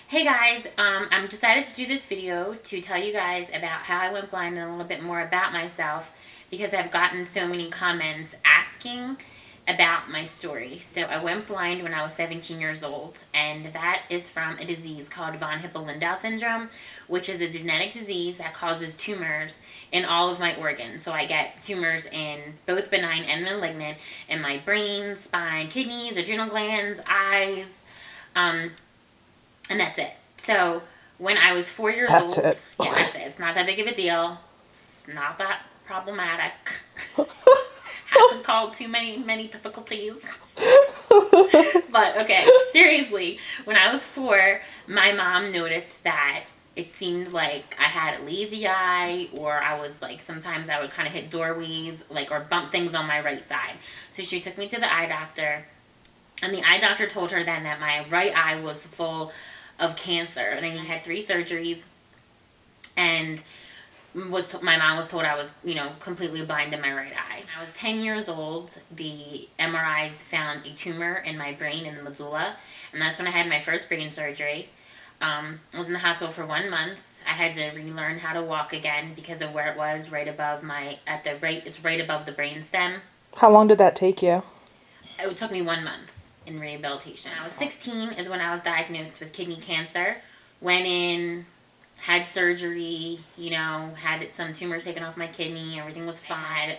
Hey guys, I'm decided to do this video to tell you guys about how I went blind and a little bit more about myself because I've gotten so many comments asking about my story. So I went blind when I was 17 years old, and that is from a disease called von Hippel-Lindau syndrome, which is a genetic disease that causes tumors in all of my organs. So I get tumors in both benign and malignant in my brain, spine, kidneys, adrenal glands, eyes, and that's it. So when I was 4 years That's old, it. yeah, that's it. It's not that big of a deal. It's not that problematic. Hasn't caused too many difficulties. But okay, seriously, when I was 4, my mom noticed that it seemed like I had a lazy eye, or I was like, sometimes I would kind of hit doorways, like, or bump things on my right side. So she took me to the eye doctor, and the eye doctor told her then that my right eye was full of cancer, and I had 3 surgeries, and my mom was told I was, completely blind in my right eye. When I was 10 years old, the MRIs found a tumor in my brain in the medulla, and that's when I had my first brain surgery. I was in the hospital for 1 month. I had to relearn how to walk again because of where it was, right above it's right above the brain stem. How long did that take you? It took me 1 month in rehabilitation. When I was 16 is when I was diagnosed with kidney cancer. Went in, had surgery, had some tumors taken off my kidney. Everything was fine.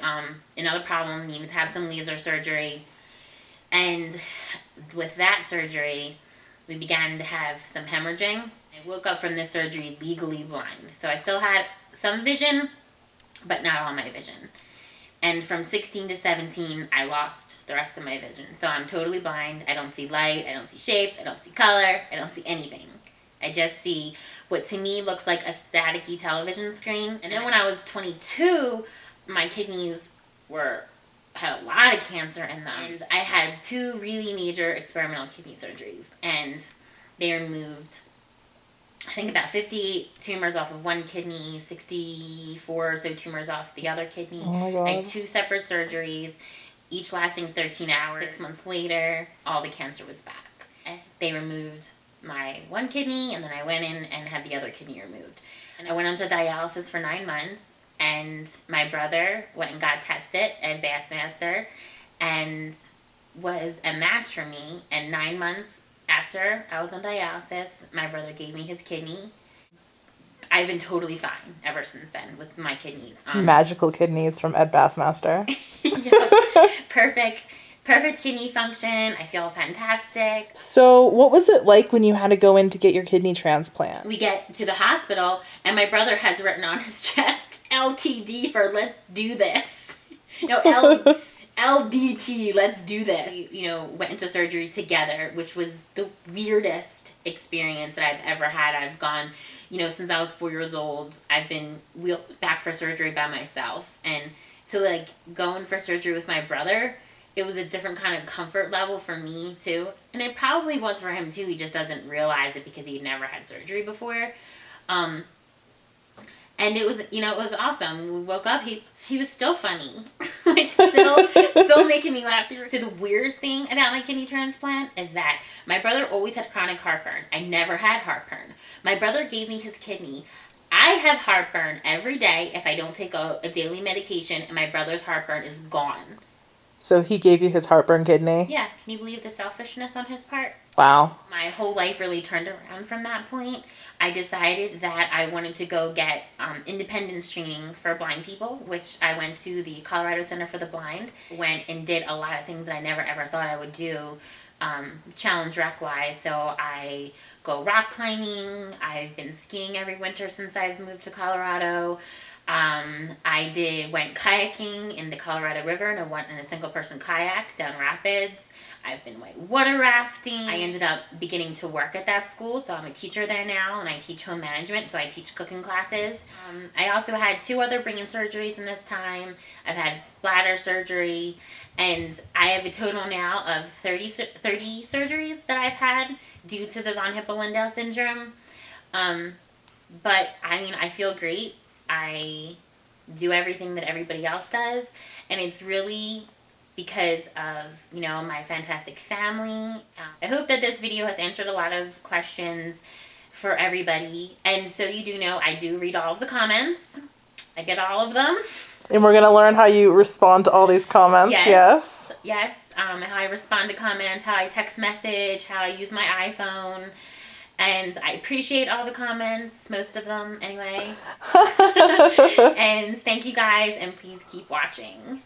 Another problem, needed to have some laser surgery. And with that surgery, we began to have some hemorrhaging. I woke up from this surgery legally blind. So I still had some vision, but not all my vision. And from 16 to 17, I lost the rest of my vision. So I'm totally blind. I don't see light. I don't see shapes. I don't see color. I don't see anything. I just see what to me looks like a staticky television screen. And then when I was 22, my kidneys had a lot of cancer in them. And I had 2 really major experimental kidney surgeries. And they removed, I think, about 50 tumors off of one kidney, 64 or so tumors off the other kidney. Oh my God. I had 2 separate surgeries, each lasting 13 hours. 6 months later, all the cancer was back. They removed my one kidney, and then I went in and had the other kidney removed. And I went on to dialysis for 9 months, and my brother went and got tested at Bassmaster and was a match for me. And 9 months after I was on dialysis, my brother gave me his kidney. I've been totally fine ever since then with my kidneys. Magical kidneys from Ed Bassmaster. Yeah, perfect kidney function. I feel fantastic. So, what was it like when you had to go in to get your kidney transplant? We get to the hospital, and my brother has written on his chest LTD for let's do this. LDT, let's do this. We, went into surgery together, which was the weirdest experience that I've ever had. I've gone, since I was 4 years old, I've been wheeled back for surgery by myself. And so, going for surgery with my brother, it was a different kind of comfort level for me, too. And it probably was for him, too. He just doesn't realize it because he'd never had surgery before. And it was, it was awesome. We woke up, he was still funny. Still making me laugh. So the weirdest thing about my kidney transplant is that my brother always had chronic heartburn. I never had heartburn. My brother gave me his kidney. I have heartburn every day if I don't take a daily medication, and my brother's heartburn is gone. So he gave you his heartburn kidney? Yeah, can you believe the selfishness on his part? Wow. My whole life really turned around from that point. I decided that I wanted to go get independence training for blind people, which I went to the Colorado Center for the Blind. Went and did a lot of things that I never ever thought I would do, challenge rec-wise. So I go rock climbing. I've been skiing every winter since I've moved to Colorado. I went kayaking in the Colorado River in a single-person kayak down rapids. I've been whitewater rafting. I ended up beginning to work at that school, so I'm a teacher there now, and I teach home management, so I teach cooking classes. I also had 2 other brain surgeries in this time. I've had bladder surgery, and I have a total now of 30 surgeries that I've had due to the von Hippel-Lindau syndrome. But, I feel great. I do everything that everybody else does, and it's really because of, my fantastic family. I hope that this video has answered a lot of questions for everybody. And so you do know I do read all of the comments. I get all of them. And we're going to learn how you respond to all these comments. Yes. Yes. How I respond to comments, how I text message, how I use my iPhone. And I appreciate all the comments, most of them anyway. And thank you guys, and please keep watching.